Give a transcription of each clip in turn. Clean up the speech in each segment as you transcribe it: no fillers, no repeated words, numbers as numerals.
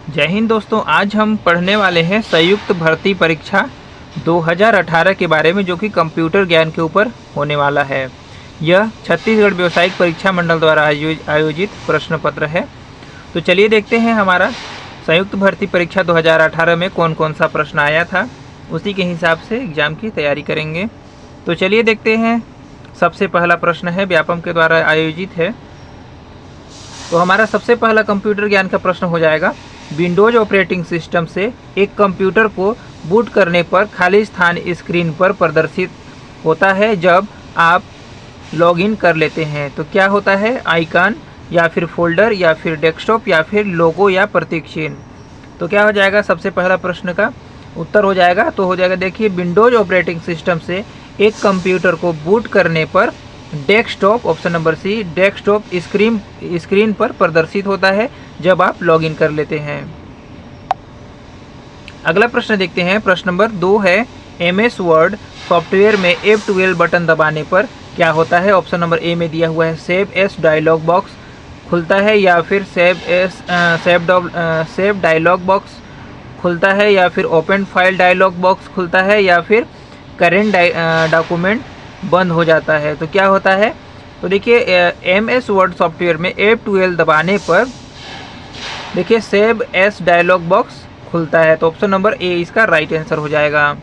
जय हिंद दोस्तों, आज हम पढ़ने वाले हैं संयुक्त भर्ती परीक्षा 2018 के बारे में, जो कि कंप्यूटर ज्ञान के ऊपर होने वाला है। यह छत्तीसगढ़ व्यावसायिक परीक्षा मंडल द्वारा आयोजित प्रश्न पत्र है। तो चलिए देखते हैं हमारा संयुक्त भर्ती परीक्षा 2018 में कौन कौन सा प्रश्न आया था, उसी के हिसाब से एग्ज़ाम की तैयारी करेंगे। तो चलिए देखते हैं। सबसे पहला प्रश्न है, व्यापम के द्वारा आयोजित है। तो हमारा सबसे पहला कंप्यूटर ज्ञान का प्रश्न हो जाएगा, विंडोज ऑपरेटिंग सिस्टम से एक कंप्यूटर को बूट करने पर खाली स्थान स्क्रीन पर प्रदर्शित होता है जब आप लॉगिन कर लेते हैं। तो क्या होता है? आइकन या फिर फोल्डर या फिर डेस्कटॉप या फिर लोगो या प्रतीक चिन्ह। तो क्या हो जाएगा? सबसे पहला प्रश्न का उत्तर हो जाएगा, तो हो जाएगा, देखिए, विंडोज ऑपरेटिंग सिस्टम से एक कंप्यूटर को बूट करने पर desktop, option number C, desktop screen पर प्रदर्शित होता है जब आप लॉगिन कर लेते हैं। अगला प्रश्न देखते हैं। प्रश्न नंबर 2 है, MS वर्ड सॉफ्टवेयर में F12 बटन दबाने पर क्या होता है? ऑप्शन नंबर ए में दिया हुआ है, सेव एस डायलॉग बॉक्स खुलता है, या फिर सेव डायलॉग बॉक्स खुलता है, या फिर ओपन फाइल डायलॉग बॉक्स खुलता है, या फिर करेंट डॉक्यूमेंट बंद हो जाता है। तो क्या होता है? तो देखिए, MS वर्ड सॉफ्टवेयर में F12 दबाने पर देखिए सेव एस डायलॉग बॉक्स खुलता है। तो ऑप्शन नंबर ए इसका राइट आंसर हो जाएगा।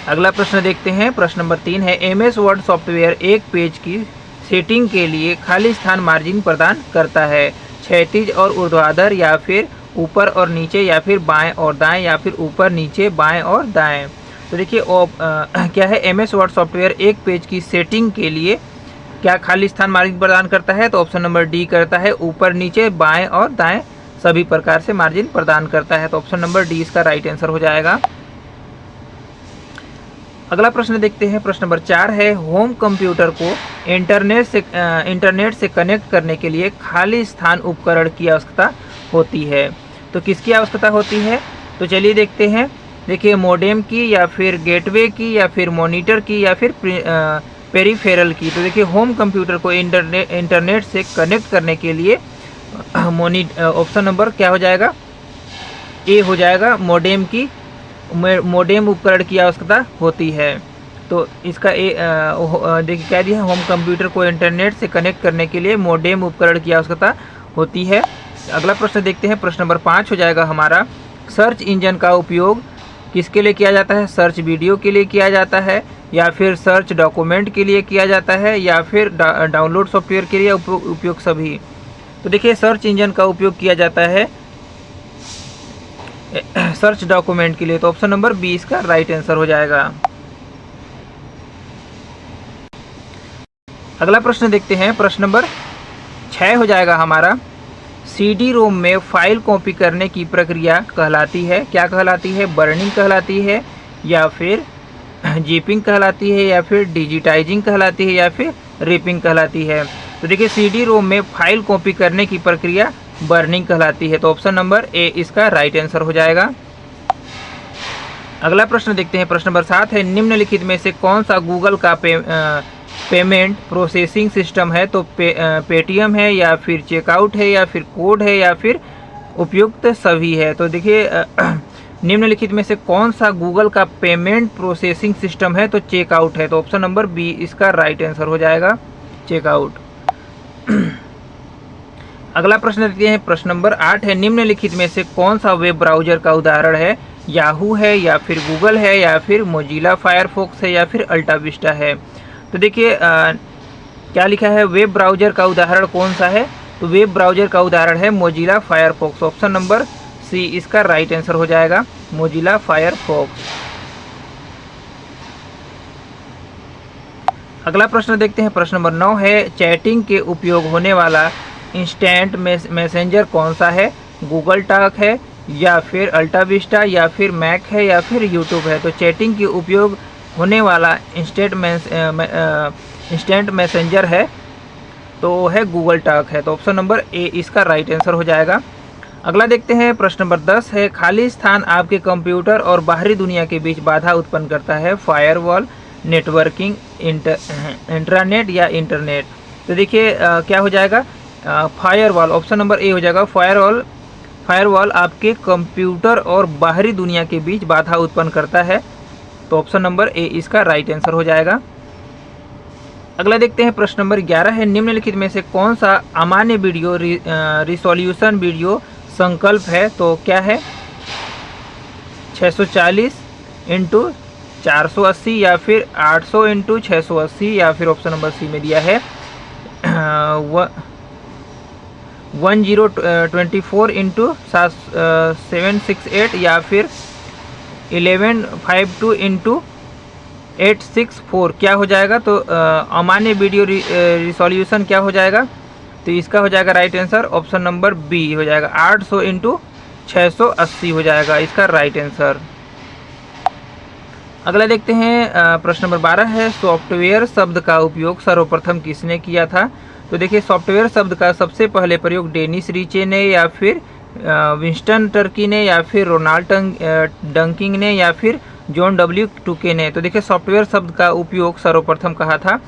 अगला प्रश्न देखते हैं। प्रश्न नंबर 3 है, MS वर्ड सॉफ्टवेयर एक पेज की सेटिंग के लिए खाली स्थान मार्जिन प्रदान करता है, क्षैतिज और ऊर्ध्वाधर, या फिर ऊपर और नीचे, या फिर बाएं और दाएं, या फिर ऊपर नीचे बाएं और दाएं। तो देखिए क्या है, MS वर्ड सॉफ्टवेयर एक पेज की सेटिंग के लिए क्या खाली स्थान मार्जिन प्रदान करता है? तो ऑप्शन नंबर डी करता है, ऊपर नीचे बाएं और दाएं सभी प्रकार से मार्जिन प्रदान करता है। तो ऑप्शन नंबर डी इसका राइट आंसर हो जाएगा। अगला प्रश्न देखते हैं। प्रश्न नंबर 4 है, होम कंप्यूटर को इंटरनेट से कनेक्ट करने के लिए खाली स्थान उपकरण की आवश्यकता होती है। तो किसकी आवश्यकता होती है? तो चलिए देखते हैं। देखिए, मोडेम की, या फिर गेटवे की, या फिर मॉनिटर की, या फिर पेरिफेरल की। तो देखिए, होम कंप्यूटर को इंटरनेट से कनेक्ट करने के लिए ऑप्शन नंबर क्या हो जाएगा? ए हो जाएगा, मोडेम उपकरण की आवश्यकता होती है। तो इसका ए देखिए क्या दिया है, होम कंप्यूटर को इंटरनेट से कनेक्ट करने के लिए मोडेम उपकरण की आवश्यकता होती है। अगला प्रश्न देखते हैं। प्रश्न नंबर 5 हो जाएगा हमारा, सर्च इंजन का उपयोग किसके लिए किया जाता है? सर्च वीडियो के लिए किया जाता है, या फिर सर्च डॉक्यूमेंट के लिए किया जाता है, या फिर डाउनलोड सॉफ्टवेयर के लिए उपयोग सभी। तो देखिए, सर्च इंजन का उपयोग किया जाता है सर्च डॉक्यूमेंट के लिए। तो ऑप्शन नंबर बी इसका राइट आंसर हो जाएगा। अगला प्रश्न देखते हैं। प्रश्न नंबर 6 हो जाएगा हमारा, CD रोम में फाइल कॉपी करने की प्रक्रिया कहलाती है, क्या कहलाती है? बर्निंग कहलाती है, या फिर जीपिंग कहलाती है, या फिर डिजिटाइजिंग कहलाती है, या फिर रिपिंग कहलाती है। तो देखिए, CD रोम में फाइल कॉपी करने की प्रक्रिया बर्निंग कहलाती है। तो ऑप्शन नंबर ए इसका राइट आंसर हो जाएगा। अगला प्रश्न देखते हैं। प्रश्न नंबर 7 है, निम्नलिखित में से कौन सा गूगल का पेमेंट प्रोसेसिंग सिस्टम है? तो पेटीएम है, या फिर चेकआउट है, या फिर कोड है, या फिर उपयुक्त सभी है। तो देखिए, निम्नलिखित में से कौन सा गूगल का पेमेंट प्रोसेसिंग सिस्टम है? तो चेकआउट है। तो ऑप्शन नंबर बी इसका राइट आंसर हो जाएगा, चेकआउट। अगला प्रश्न देखते हैं। प्रश्न नंबर 8 है, निम्नलिखित में से कौन सा वेब ब्राउजर का उदाहरण है? याहू है, या फिर गूगल है, या फिर मोजिला फायरफॉक्स है, या फिर अल्टा विस्टा है। तो देखिए, क्या लिखा है, वेब ब्राउजर का उदाहरण कौन सा है? तो वेब ब्राउजर का उदाहरण है Mozilla Firefox. Option number C इसका राइट आंसर हो जाएगा, मोजिला फायरफॉक्स। अगला प्रश्न देखते हैं। प्रश्न नंबर 9 है, चैटिंग के उपयोग होने वाला इंस्टेंट मैसेंजर कौन सा है? गूगल टॉक है, या फिर अल्टा विस्टा, या फिर मैक है, या फिर यूट्यूब है। तो चैटिंग के उपयोग होने वाला इंस्टेंट मैसेंजर है, तो है गूगल टॉक है। तो ऑप्शन नंबर ए इसका राइट आंसर हो जाएगा। अगला देखते हैं। प्रश्न नंबर 10 है, खाली स्थान आपके कंप्यूटर और बाहरी दुनिया के बीच बाधा उत्पन्न करता है, फायरवॉल, नेटवर्किंग, इंट्रानेट, या इंटरनेट। तो देखिए, क्या हो जाएगा? फायरवॉल। ऑप्शन नंबर ए हो जाएगा, फायरवॉल फायरवॉल आपके कंप्यूटर और बाहरी दुनिया के बीच बाधा उत्पन्न करता है। तो ऑप्शन नंबर ए इसका राइट आंसर हो जाएगा। अगला देखते हैं, प्रश्न नंबर 11 है, निम्नलिखित में से कौन सा अमान्य वीडियो रिसोल्यूशन वीडियो संकल्प है? तो क्या है, 640 इंटू 480 या फिर 800 इंटू 680 या फिर ऑप्शन नंबर सी में दिया है 1024 इंटू 768 या फिर 1152 इंटू 864 क्या हो जाएगा? तो अमान्य वीडियो रिसोल्यूशन क्या हो जाएगा? तो इसका हो जाएगा right answer option number B हो जाएगा, 800 इंटू 680 हो जाएगा इसका राइट आंसर। अगला देखते हैं, प्रश्न नंबर 12 है, सॉफ्टवेयर शब्द का उपयोग सर्वप्रथम किसने किया था? तो देखिए, सॉफ्टवेयर शब्द का सबसे पहले प्रयोग डेनिस रीचे ने या फिर विंस्टन टर्की ने या फिर रोनाल्ड डंकिंग ने या फिर जॉन डब्ल्यू टूके ने। तो देखिए, सॉफ्टवेयर शब्द का उपयोग सर्वप्रथम कहा था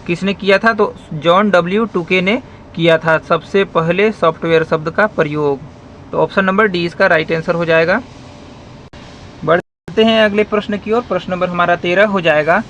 किसने किया था? तो जॉन डब्ल्यू टूके ने किया था सबसे पहले सॉफ्टवेयर शब्द का प्रयोग। तो ऑप्शन नंबर डी इसका राइट आंसर हो जाएगा। बढ़ते हैं अगले प्रश्न की ओर। प्रश्न नंबर हमारा 13 हो जाएगा,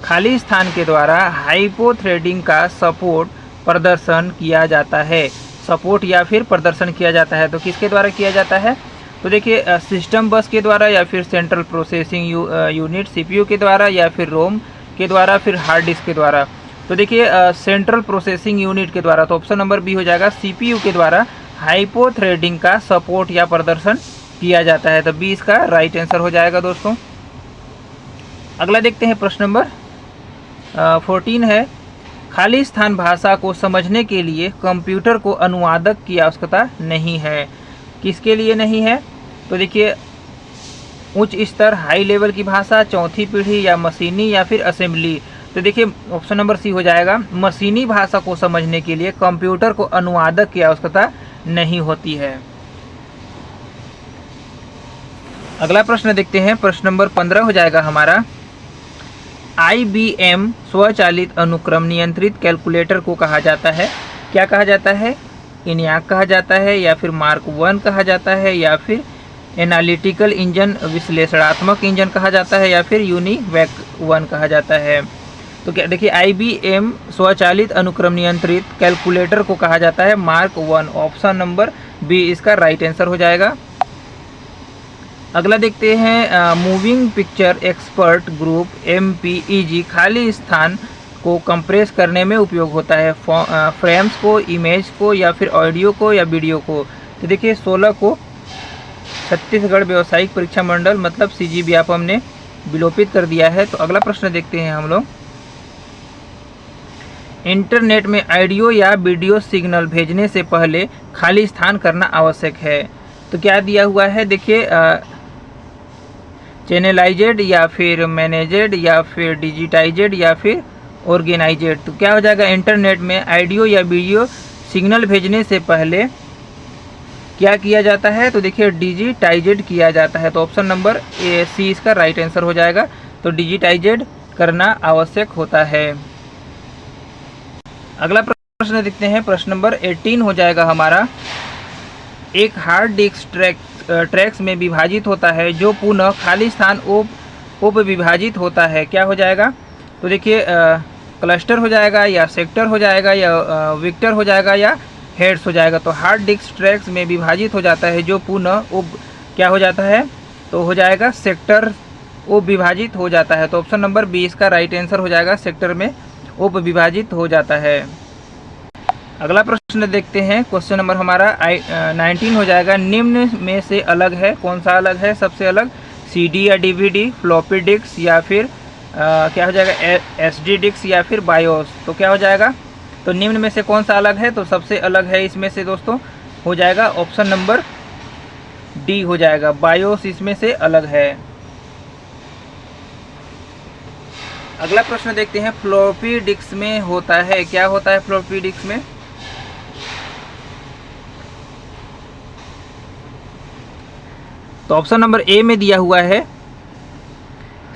खाली स्थान के द्वारा हाइपोथ्रेडिंग का सपोर्ट प्रदर्शन किया जाता है। सपोर्ट या फिर प्रदर्शन किया जाता है तो किसके द्वारा किया जाता है? तो देखिए, सिस्टम बस के द्वारा या फिर सेंट्रल प्रोसेसिंग यूनिट सीपीयू के द्वारा या फिर रोम के द्वारा, फिर हार्ड डिस्क के द्वारा। तो देखिए, सेंट्रल प्रोसेसिंग यूनिट के द्वारा, तो ऑप्शन नंबर बी हो जाएगा, सीपीयू के द्वारा हाइपोथ्रेडिंग का सपोर्ट या प्रदर्शन किया जाता है। तो बी इसका राइट आंसर हो जाएगा दोस्तों। अगला देखते हैं, प्रश्न नंबर 14 है, खाली स्थान भाषा को समझने के लिए कंप्यूटर को अनुवादक की आवश्यकता नहीं है। किसके लिए नहीं है? तो देखिए, उच्च स्तर हाई लेवल की भाषा, चौथी पीढ़ी या मशीनी या फिर असेंबली। तो देखिए, ऑप्शन नंबर सी हो जाएगा, मशीनी भाषा को समझने के लिए कंप्यूटर को अनुवादक की आवश्यकता नहीं होती है। अगला प्रश्न देखते हैं, प्रश्न नंबर 15 हो जाएगा हमारा, IBM स्वचालित अनुक्रम नियंत्रित कैलकुलेटर को कहा जाता है। क्या कहा जाता है? ENIAC कहा जाता है या फिर मार्क 1 कहा जाता है या फिर एनालिटिकल इंजन विश्लेषणात्मक इंजन कहा जाता है या फिर यूनिवैक 1 कहा जाता है। तो क्या देखिए, IBM स्वचालित अनुक्रम नियंत्रित कैलकुलेटर को कहा जाता है मार्क 1। ऑप्शन नंबर बी इसका राइट आंसर हो जाएगा। अगला देखते हैं, moving picture expert group MPEG खाली स्थान को कंप्रेस करने में उपयोग होता है। फ्रेम्स को, इमेज को या फिर ऑडियो को या वीडियो को। तो देखिए, 16 को छत्तीसगढ़ व्यावसायिक परीक्षा मंडल मतलब CGVAPM ने विलोपित कर दिया है। तो अगला प्रश्न देखते हैं हम लोग, इंटरनेट में ऑडियो या वीडियो सिग्नल भेजने से पहले खाली स्थान करना आवश्यक है। तो क्या दिया हुआ है? देखिए, चैनलाइजेड या फिर मैनेजेड या फिर डिजिटाइजेड या फिर ऑर्गेनाइजेड। तो क्या हो जाएगा? इंटरनेट में ऑडियो या वीडियो सिग्नल भेजने से पहले क्या किया जाता है? तो देखिए, डिजिटाइजेड किया जाता है। तो ऑप्शन नंबर ए सी इसका राइट आंसर हो जाएगा। तो डिजिटाइजेड करना आवश्यक होता है। अगला प्रश्न देखते हैं, प्रश्न नंबर 18 हो जाएगा हमारा, एक हार्ड डिस्क ट्रैक्स में विभाजित होता है जो पुनः खाली स्थान उप विभाजित होता है। क्या हो जाएगा? तो देखिए, क्लस्टर हो जाएगा या सेक्टर हो जाएगा या विक्टर हो जाएगा या हेड्स हो जाएगा। तो हार्ड डिस्क ट्रैक्स में विभाजित हो जाता है जो पुनः उप क्या हो जाता है? तो हो जाएगा सेक्टर उप विभाजित हो जाता है। तो ऑप्शन नंबर बी इसका राइट आंसर हो जाएगा, सेक्टर में उप विभाजित हो जाता है। अगला प्रश्न देखते हैं, क्वेश्चन नंबर हमारा 19 हो जाएगा, निम्न में से अलग है। कौन सा अलग है? सबसे अलग CD या DVD, फ्लॉपी डिस्क या फिर क्या हो जाएगा? SD डिस्क या फिर बायोस। तो क्या हो जाएगा? तो निम्न में से कौन सा अलग है? तो सबसे अलग है इसमें से दोस्तों हो जाएगा ऑप्शन नंबर डी हो जाएगा, बायोस इसमें से अलग है। अगला प्रश्न देखते हैं, फ्लॉपी डिस्क में होता है। क्या होता है फ्लॉपी डिस्क में? तो ऑप्शन नंबर ए में दिया हुआ है,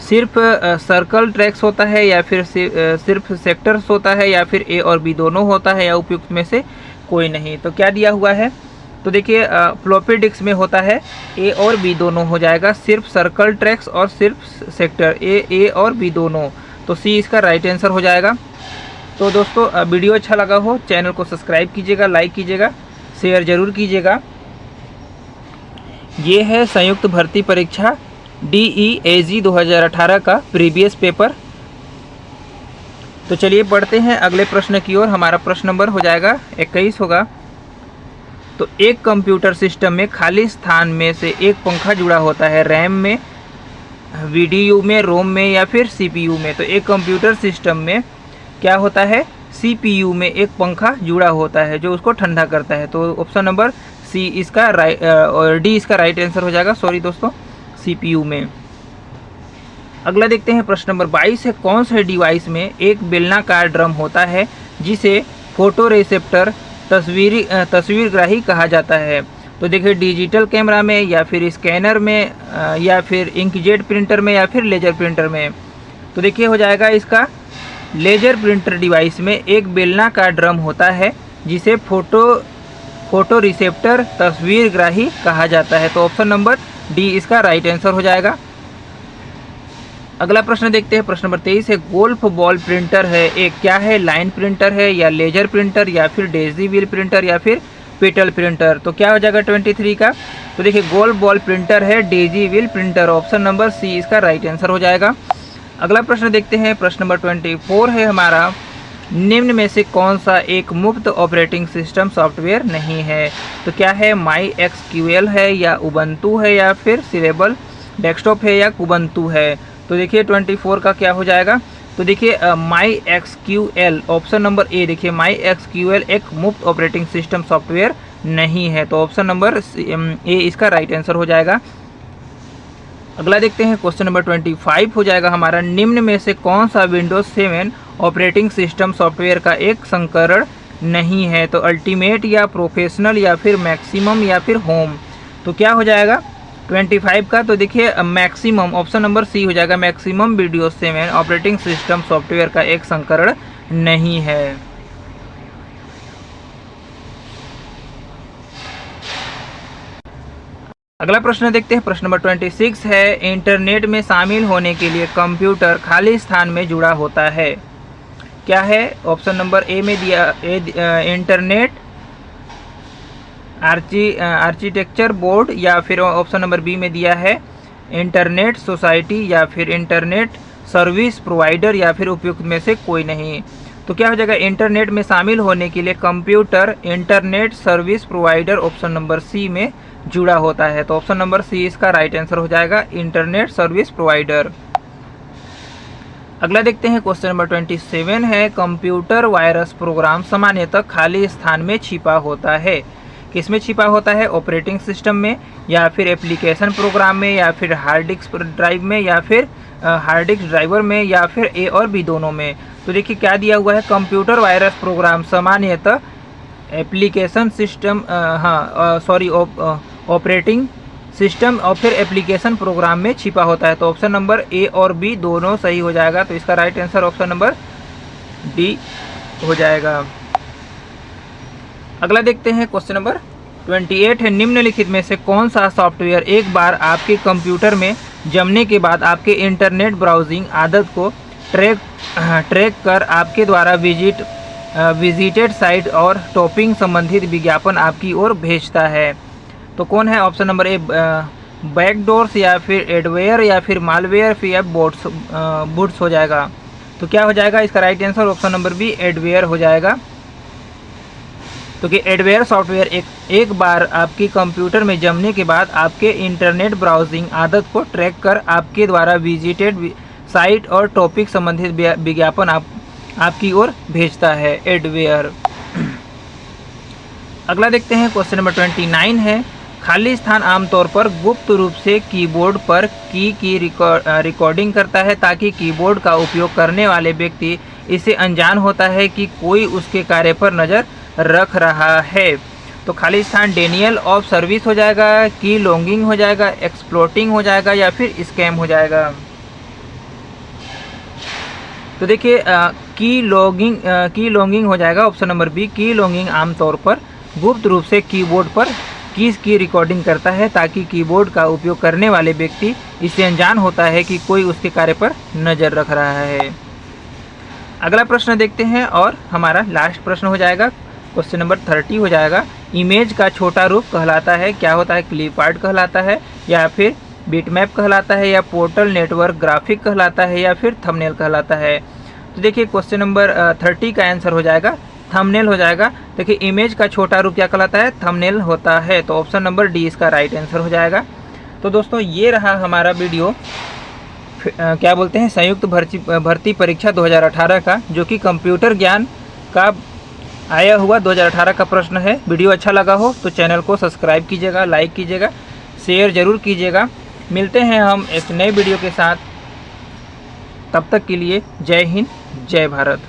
सिर्फ सर्कल ट्रैक्स होता है या फिर सिर्फ सेक्टर्स होता है या फिर ए और बी दोनों होता है या उपयुक्त में से कोई नहीं। तो क्या दिया हुआ है? तो देखिए फ्लॉपी डिस्क में होता है ए और बी दोनों हो जाएगा, सिर्फ सर्कल ट्रैक्स और सिर्फ सेक्टर ए और बी दोनों, तो सी इसका राइट आंसर हो जाएगा। तो दोस्तों वीडियो अच्छा लगा हो चैनल को सब्सक्राइब कीजिएगा, लाइक कीजिएगा, शेयर ज़रूर कीजिएगा। ये है संयुक्त भर्ती परीक्षा DEAG 2018 का प्रीवियस पेपर। तो चलिए बढ़ते हैं अगले प्रश्न की ओर। हमारा प्रश्न नंबर हो जाएगा 21 होगा। तो एक कंप्यूटर सिस्टम में खाली स्थान में से एक पंखा जुड़ा होता है, रैम में, VDU में, रोम में या फिर CPU में। तो एक कंप्यूटर सिस्टम में क्या होता है, CPU में एक पंखा जुड़ा होता है जो उसको ठंडा करता है। तो ऑप्शन नंबर सी इसका राइट और डी इसका राइट आंसर हो जाएगा, सॉरी दोस्तों, CPU में। अगला देखते हैं प्रश्न नंबर 22 है, कौन से डिवाइस में एक बेलनाकार ड्रम होता है जिसे फोटो रिसेप्टर तस्वीरग्राही कहा जाता है। तो देखिए डिजिटल कैमरा में या फिर स्कैनर में या फिर इंकजेट प्रिंटर में या फिर लेजर प्रिंटर में। तो देखिए हो जाएगा इसका लेजर प्रिंटर डिवाइस में एक बेलनाकार ड्रम होता है जिसे फोटो रिसेप्टर तस्वीरग्राही कहा जाता है। तो ऑप्शन नंबर डी इसका राइट आंसर हो जाएगा। अगला प्रश्न देखते हैं, प्रश्न नंबर 23 है, गोल्फ बॉल प्रिंटर है एक क्या है, लाइन प्रिंटर है या लेजर प्रिंटर या फिर डेजी व्हील प्रिंटर या फिर पेटल प्रिंटर। तो क्या हो जाएगा 23 का, तो देखिए गोल्फ बॉल प्रिंटर है daisy wheel printer, option number C इसका राइट आंसर हो जाएगा। अगला प्रश्न देखते हैं, प्रश्न नंबर 24 है हमारा, निम्न में से कौन सा एक मुफ्त ऑपरेटिंग सिस्टम सॉफ्टवेयर नहीं है। तो क्या है, MySQL है या उबंटू है या फिर सिलेबल डेस्कटॉप है या कुबंतु है। तो देखिए 24 का क्या हो जाएगा, तो देखिए MySQL ऑप्शन नंबर ए, देखिए MySQL एक मुफ्त ऑपरेटिंग सिस्टम सॉफ्टवेयर नहीं है। तो ऑप्शन नंबर ए इसका राइट आंसर हो जाएगा। अगला देखते हैं, क्वेश्चन नंबर 25 हो जाएगा हमारा, निम्न में से कौन सा विंडोज 7 ऑपरेटिंग सिस्टम सॉफ्टवेयर का एक संस्करण नहीं है। तो अल्टीमेट या प्रोफेशनल या फिर मैक्सिमम या फिर होम। तो क्या हो जाएगा 25 का, तो देखिए मैक्सिमम, ऑप्शन नंबर सी हो जाएगा, maximum Windows 7 operating system software का एक संस्करण नहीं है। अगला प्रश्न देखते हैं, प्रश्न नंबर 26 है, इंटरनेट में शामिल होने के लिए कंप्यूटर खाली स्थान में जुड़ा होता है, क्या है। ऑप्शन नंबर ए में दिया इंटरनेट आर्किटेक्चर बोर्ड या फिर ऑप्शन नंबर बी में दिया है इंटरनेट सोसाइटी या फिर इंटरनेट सर्विस प्रोवाइडर या फिर उपयुक्त में से कोई नहीं। तो क्या हो जाएगा, इंटरनेट में शामिल होने के लिए computer internet service provider option number C में जुड़ा होता है। तो ऑप्शन नंबर सी इसका राइट आंसर हो जाएगा, इंटरनेट सर्विस प्रोवाइडर। अगला देखते हैं, क्वेश्चन नंबर 27 है, कंप्यूटर वायरस प्रोग्राम सामान्यतः खाली स्थान में छिपा होता है, किसमें छिपा होता है, ऑपरेटिंग सिस्टम में या फिर एप्लीकेशन प्रोग्राम में या फिर हार्ड डिस्क ड्राइव में या फिर हार्ड डिस्क ड्राइवर में या फिर ए और बी दोनों में। तो देखिए क्या दिया हुआ है, कंप्यूटर वायरस प्रोग्राम सामान्यतः एप्लीकेशन सिस्टम ऑपरेटिंग सिस्टम और फिर एप्लीकेशन प्रोग्राम में छिपा होता है। तो ऑप्शन नंबर ए और बी दोनों सही हो जाएगा। तो इसका right answer option number D हो जाएगा। अगला देखते हैं, क्वेश्चन नंबर 28 है, निम्नलिखित में से कौन सा सॉफ्टवेयर एक बार आपके कंप्यूटर में जमने के बाद आपके इंटरनेट ब्राउजिंग आदत को ट्रैक कर आपके द्वारा विजिटेड साइट और टॉपिंग संबंधित विज्ञापन आपकी ओर भेजता है। तो कौन है, ऑप्शन नंबर ए बैकडोर्स या फिर एडवेयर या फिर मालवेयर फिर या बूट्स हो जाएगा। तो क्या हो जाएगा इसका right answer, option number B adware हो जाएगा। तो कि एडवेयर सॉफ्टवेयर एक बार आपके कंप्यूटर में जमने के बाद आपके इंटरनेट ब्राउजिंग आदत को ट्रैक कर आपके द्वारा विजिटेड साइट और टॉपिक संबंधित विज्ञापन आपकी ओर भेजता है, एडवेयर। अगला देखते हैं, क्वेश्चन नंबर 29 है, खाली स्थान आमतौर पर गुप्त रूप से कीबोर्ड पर की रिकॉर्डिंग करता है ताकि कीबोर्ड का उपयोग करने वाले व्यक्ति इसे अनजान होता है कि कोई उसके कार्य पर नज़र रख रहा है। तो खाली स्थान डेनियल ऑफ सर्विस हो जाएगा, की लॉन्गिंग हो जाएगा, एक्सप्लोटिंग हो जाएगा या फिर स्कैम हो जाएगा। तो देखिए की लॉन्गिंग हो जाएगा, ऑप्शन नंबर बी की लॉन्गिंग आमतौर पर गुप्त रूप से कीबोर्ड पर कीज की रिकॉर्डिंग करता है ताकि कीबोर्ड का उपयोग करने वाले व्यक्ति इससे अनजान होता है कि कोई उसके कार्य पर नज़र रख रहा है। अगला प्रश्न देखते हैं और हमारा लास्ट प्रश्न हो जाएगा, क्वेश्चन नंबर 30 हो जाएगा। इमेज का छोटा रूप कहलाता है, क्या होता है? क्लिप आर्ट कहलाता है, या फिर बिटमैप कहलाता है, या पोर्टल नेटवर्क ग्राफिक कहलाता है, या फिर थंबनेल कहलाता है। तो देखिए क्वेश्चन नंबर 30 का आंसर हो जाएगा थंबनेल हो जाएगा। देखिए इमेज का छोटा रूप क्या कहलाता है? थंबनेल होता है। तो ऑप्शन नंबर डी इसका राइट आंसर हो जाएगा। तो दोस्तों ये रहा हमारा वीडियो क्या बोलते हैं संयुक्त भर्ती परीक्षा 2018 का, जो कि कंप्यूटर ज्ञान का आया हुआ 2018 का प्रश्न है। वीडियो अच्छा लगा हो तो चैनल को सब्सक्राइब कीजिएगा, लाइक कीजिएगा, शेयर ज़रूर कीजिएगा। मिलते हैं हम एक नए वीडियो के साथ, तब तक के लिए जय हिंद, जय भारत।